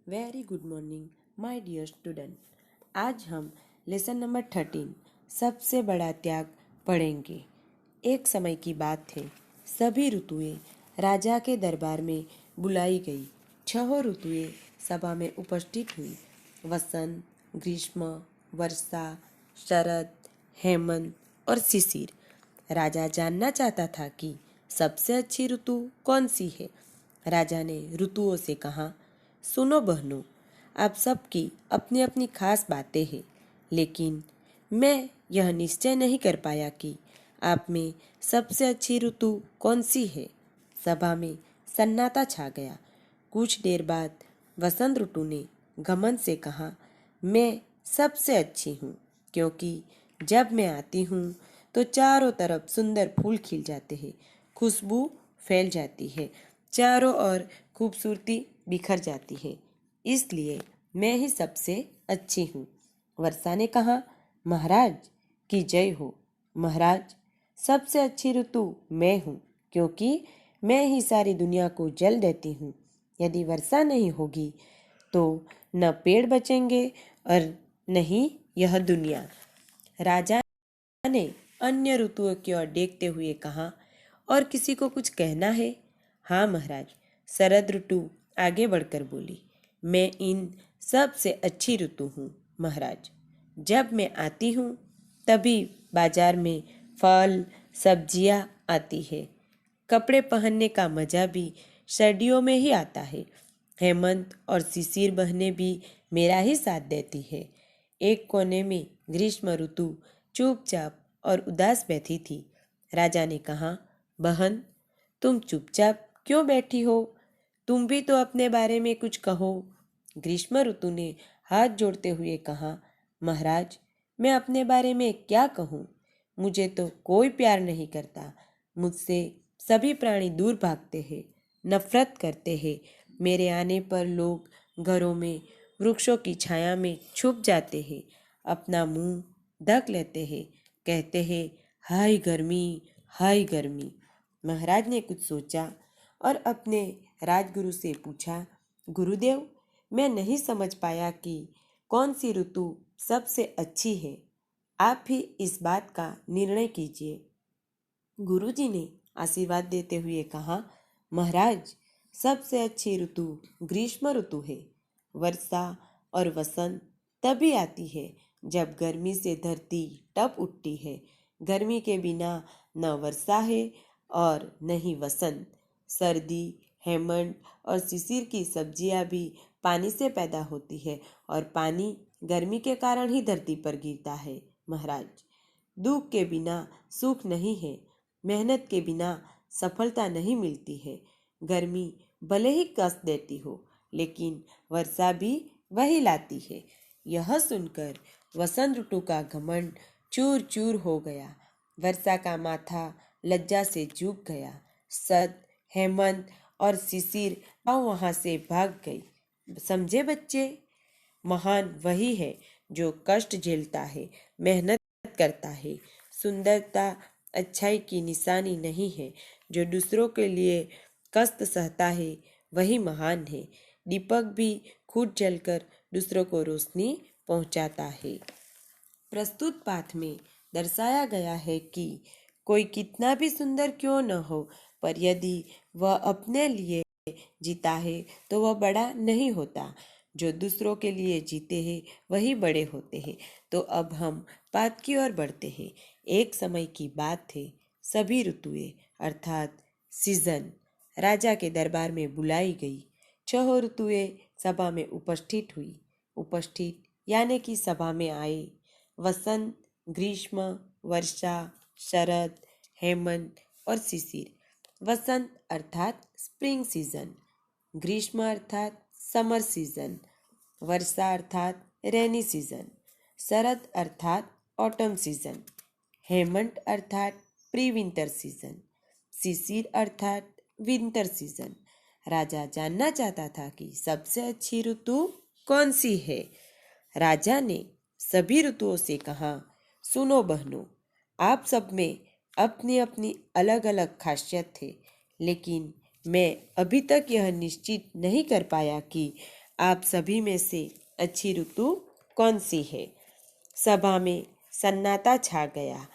Very good morning my dear student. आज हम lesson number 13 सबसे बड़ा त्याग पढ़ेंगे। एक समय की बात है, सभी ऋतुएं राजा के दरबार में बुलाई गई। 6 ऋतुएं सभा में उपस्थित हुई। वसंत, ग्रीष्म, वर्षा, शरद, हेमंत और शिशिर। राजा जानना चाहता था कि सबसे अच्छी ऋतु कौन सी है। राजा ने ऋतुओं से कहा, सुनो बहनों, आप सबकी अपनी अपनी खास बातें हैं, लेकिन मैं यह निश्चय नहीं कर पाया कि आप में सबसे अच्छी ऋतु कौन सी है। सभा में सन्नाटा छा गया। कुछ देर बाद वसंत ऋतु ने घमंड से कहा, मैं सबसे अच्छी हूँ, क्योंकि जब मैं आती हूँ तो चारों तरफ सुंदर फूल खिल जाते हैं, खुशबू फैल जाती है, चारों ओर खूबसूरती बिखर जाती है, इसलिए मैं ही सबसे अच्छी हूँ। वर्षा ने कहा, महाराज की जय हो। महाराज, सबसे अच्छी ऋतु मैं हूँ, क्योंकि मैं ही सारी दुनिया को जल देती हूँ। यदि वर्षा नहीं होगी तो न पेड़ बचेंगे और न ही यह दुनिया। राजा ने अन्य ऋतुओं की ओर देखते हुए कहा, और किसी को कुछ कहना है? हाँ महाराज, शरद ऋतु आगे बढ़कर बोली, मैं इन सब से अच्छी ऋतु हूँ महाराज। जब मैं आती हूँ तभी बाजार में फल सब्जियाँ आती है। कपड़े पहनने का मजा भी सर्दियों में ही आता है। हेमंत और शिशिर बहनें भी मेरा ही साथ देती है। एक कोने में ग्रीष्म ऋतु चुपचाप और उदास बैठी थी। राजा ने कहा, बहन, तुम चुपचाप क्यों बैठी हो? तुम भी तो अपने बारे में कुछ कहो। ग्रीष्म ऋतु ने हाथ जोड़ते हुए कहा, महाराज, मैं अपने बारे में क्या कहूँ? मुझे तो कोई प्यार नहीं करता। मुझसे सभी प्राणी दूर भागते हैं, नफरत करते हैं। मेरे आने पर लोग घरों में वृक्षों की छाया में छुप जाते हैं, अपना मुंह ढक लेते हैं, कहते हैं, हाय गर्मी, हाय गर्मी। महाराज ने कुछ सोचा और अपने राजगुरु से पूछा, गुरुदेव, मैं नहीं समझ पाया कि कौन सी ऋतु सबसे अच्छी है। आप ही इस बात का निर्णय कीजिए। गुरुजी ने आशीर्वाद देते हुए कहा, महाराज, सबसे अच्छी ऋतु ग्रीष्म ऋतु है। वर्षा और वसंत तभी आती है जब गर्मी से धरती तप उठती है। गर्मी के बिना न वर्षा है और न ही वसंत। सर्दी, हेमंत और शिशिर की सब्जियां भी पानी से पैदा होती है, और पानी गर्मी के कारण ही धरती पर गिरता है महाराज। दुख के बिना सुख नहीं है, मेहनत के बिना सफलता नहीं मिलती है। गर्मी भले ही कष्ट देती हो, लेकिन वर्षा भी वही लाती है। यह सुनकर वसंत ऋतु का घमंड चूर चूर हो गया। वर्षा का माथा लज्जा से झुक गया। सद, हेमंत और शिशिर वहां से भाग गई। समझे बच्चे, महान वही है जो कष्ट झेलता है, मेहनत करता है। सुंदरता अच्छाई की निशानी नहीं है। जो दूसरों के लिए कष्ट सहता है वही महान है। दीपक भी खुद जलकर दूसरों को रोशनी पहुंचाता है। प्रस्तुत पाठ में दर्शाया गया है कि कोई कितना भी सुंदर क्यों न हो, पर यदि वह अपने लिए जीता है तो वह बड़ा नहीं होता। जो दूसरों के लिए जीते हैं वही बड़े होते हैं। तो अब हम पाठ की ओर बढ़ते हैं। एक समय की बात है, सभी ऋतुएं अर्थात सीजन राजा के दरबार में बुलाई गई। 6 ऋतुएं सभा में उपस्थित यानी कि सभा में आए। वसंत, ग्रीष्म, वर्षा, शरद, हेमंत और शिशिर। वसंत अर्थात स्प्रिंग सीजन, ग्रीष्म अर्थात समर सीजन, वर्षा अर्थात रेनी सीजन, शरद अर्थात ऑटम सीजन, हेमंत अर्थात प्री विंटर सीजन, शिशिर अर्थात विंटर सीजन। राजा जानना चाहता था कि सबसे अच्छी ऋतु कौन सी है। राजा ने सभी ऋतुओं से कहा, सुनो बहनों, आप सब में अपनी अपनी अलग अलग खासियत है, लेकिन मैं अभी तक यह निश्चित नहीं कर पाया कि आप सभी में से अच्छी ऋतु कौन सी है? सभा में सन्नाटा छा गया।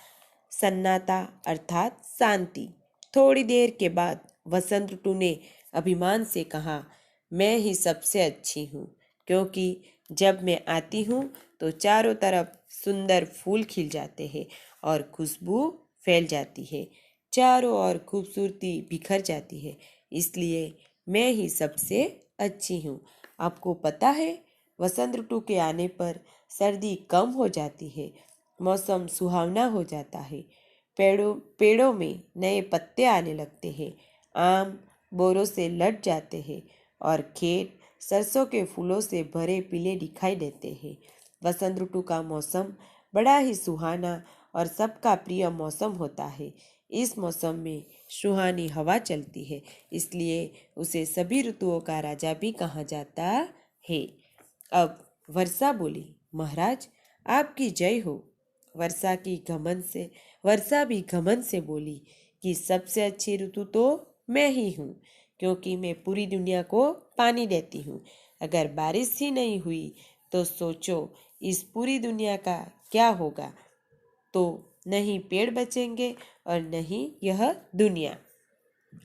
सन्नाटा अर्थात शांति। थोड़ी देर के बाद वसंत ऋतु ने अभिमान से कहा, मैं ही सबसे अच्छी हूँ, क्योंकि जब मैं आती हूँ तो चारों तरफ सुंदर फूल खिल जाते हैं और खुशबू फैल जाती है। चारों ओर खूबसूरती बिखर जाती है, इसलिए मैं ही सबसे अच्छी हूँ। आपको पता है, वसंत ऋतु के आने पर सर्दी कम हो जाती है, मौसम सुहावना हो जाता है। पेड़ों पेड़ों में नए पत्ते आने लगते हैं, आम बोरों से लट जाते हैं और खेत सरसों के फूलों से भरे पीले दिखाई देते हैं। वसंत ऋतु का मौसम बड़ा ही सुहाना और सबका प्रिय मौसम होता है। इस मौसम में सुहानी हवा चलती है, इसलिए उसे सभी ऋतुओं का राजा भी कहा जाता है। अब वर्षा बोली, महाराज आपकी जय हो। वर्षा भी घमंड से बोली कि सबसे अच्छी ऋतु तो मैं ही हूँ, क्योंकि मैं पूरी दुनिया को पानी देती हूँ। अगर बारिश ही नहीं हुई तो सोचो इस पूरी दुनिया का क्या होगा। तो नहीं पेड़ बचेंगे और नहीं यह दुनिया।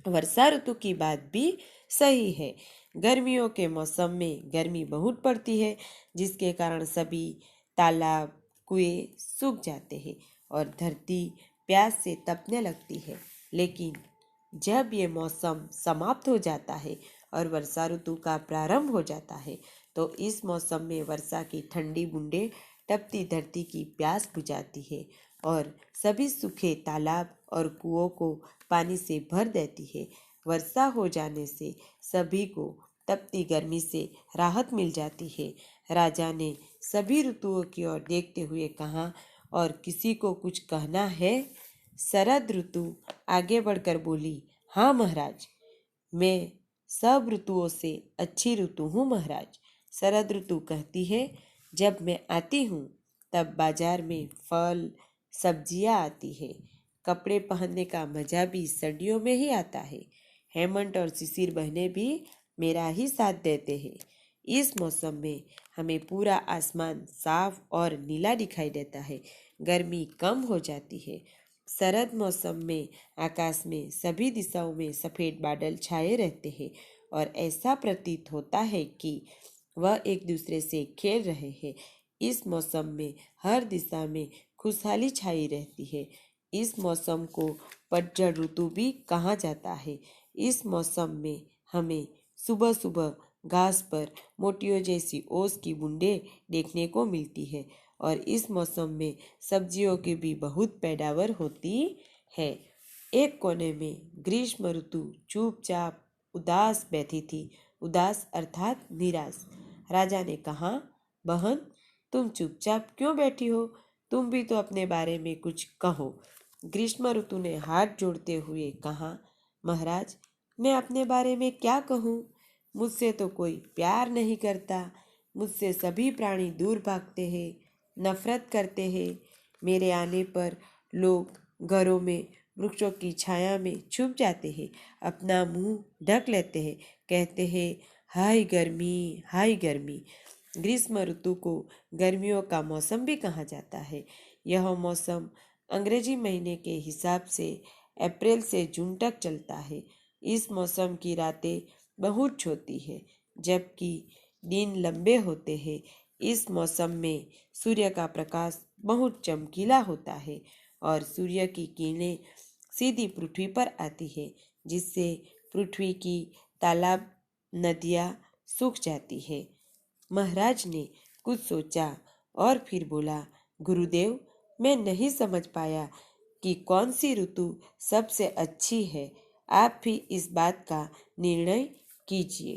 वर्षा ऋतु की बात भी सही है। गर्मियों के मौसम में गर्मी बहुत पड़ती है, जिसके कारण सभी तालाब कुएं सूख जाते हैं और धरती प्यास से तपने लगती है। लेकिन जब ये मौसम समाप्त हो जाता है और वर्षा ऋतु का प्रारंभ हो जाता है, तो इस मौसम में वर्षा की ठंडी बूंदें तपती धरती की प्यास बुझाती है और सभी सूखे तालाब और कुओं को पानी से भर देती है। वर्षा हो जाने से सभी को तपती गर्मी से राहत मिल जाती है। राजा ने सभी ऋतुओं की ओर देखते हुए कहा, और किसी को कुछ कहना है? शरद ऋतु आगे बढ़कर बोली, हाँ महाराज, मैं सब ऋतुओं से अच्छी ऋतु हूँ महाराज। शरद ऋतु कहती है, जब मैं आती हूँ तब बाजार में फल सब्जियाँ आती है। कपड़े पहनने का मजा भी सर्दियों में ही आता है। हेमंत और शिशिर बहनें भी मेरा ही साथ देते हैं। इस मौसम में हमें पूरा आसमान साफ और नीला दिखाई देता है। गर्मी कम हो जाती है। शरद मौसम में आकाश में सभी दिशाओं में सफ़ेद बादल छाए रहते हैं और ऐसा प्रतीत होता है कि वह एक दूसरे से खेल रहे हैं। इस मौसम में हर दिशा में खुशहाली छाई रहती है। इस मौसम को पतझड़ ऋतु भी कहा जाता है। इस मौसम में हमें सुबह सुबह घास पर मोतियों जैसी ओस की बूंदें देखने को मिलती है और इस मौसम में सब्जियों की भी बहुत पैदावार होती है। एक कोने में ग्रीष्म ऋतु चुपचाप उदास बैठी थी। उदास अर्थात निराश। राजा ने कहा, बहन, तुम चुपचाप क्यों बैठी हो? तुम भी तो अपने बारे में कुछ कहो। ग्रीष्म ऋतु ने हाथ जोड़ते हुए कहा, महाराज, मैं अपने बारे में क्या कहूँ? मुझसे तो कोई प्यार नहीं करता। मुझसे सभी प्राणी दूर भागते हैं, नफरत करते हैं। मेरे आने पर लोग घरों में वृक्षों की छाया में छुप जाते हैं, अपना मुंह ढक लेते हैं, कहते हैं, हाय गर्मी, हाय गर्मी। ग्रीष्म ऋतु को गर्मियों का मौसम भी कहा जाता है। यह मौसम अंग्रेजी महीने के हिसाब से अप्रैल से जून तक चलता है। इस मौसम की रातें बहुत छोटी है, जबकि दिन लंबे होते हैं। इस मौसम में सूर्य का प्रकाश बहुत चमकीला होता है और सूर्य की किरणें सीधी पृथ्वी पर आती है, जिससे पृथ्वी की तालाब नदियाँ सूख जाती है। महाराज ने कुछ सोचा और फिर बोला, गुरुदेव, मैं नहीं समझ पाया कि कौन सी ऋतु सबसे अच्छी है। आप भी इस बात का निर्णय कीजिए।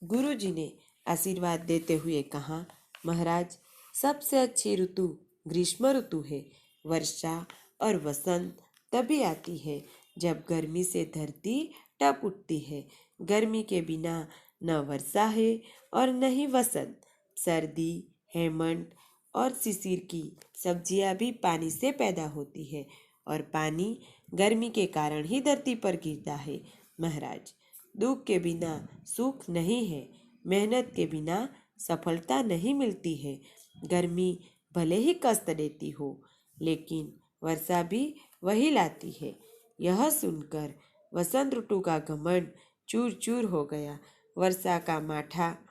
गुरुजी ने आशीर्वाद देते हुए कहा, महाराज, सबसे अच्छी ऋतु ग्रीष्म ऋतु है। वर्षा और वसंत तभी आती है जब गर्मी से धरती तप उठती है। गर्मी के बिना न वर्षा है और न ही वसंत। सर्दी, हेमंत और शिशिर की सब्जियां भी पानी से पैदा होती है और पानी गर्मी के कारण ही धरती पर गिरता है। महाराज, दुख के बिना सुख नहीं है। मेहनत के बिना सफलता नहीं मिलती है। गर्मी भले ही कष्ट देती हो, लेकिन वर्षा भी वही लाती है। यह सुनकर वसंत ऋतु का घमंड चूर चूर हो गया। वर्षा का माथा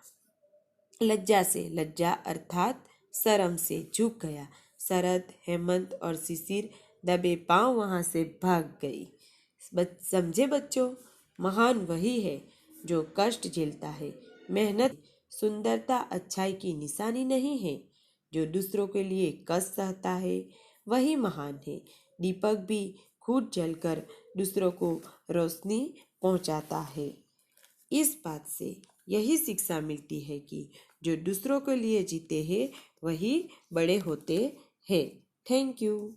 लज्जा अर्थात शर्म से झुक गया। शरद, हेमंत और शिशिर दबे पांव वहां से भाग गई। समझे बच्चों, महान वही है जो कष्ट झेलता है। मेहनत, सुंदरता अच्छाई की निशानी नहीं है। जो दूसरों के लिए कष्ट सहता है वही महान है। दीपक भी खुद जलकर दूसरों को रोशनी पहुंचाता है। इस बात से यही शिक्षा मिलती है कि जो दूसरों के लिए जीते हैं वही बड़े होते हैं। Thank you.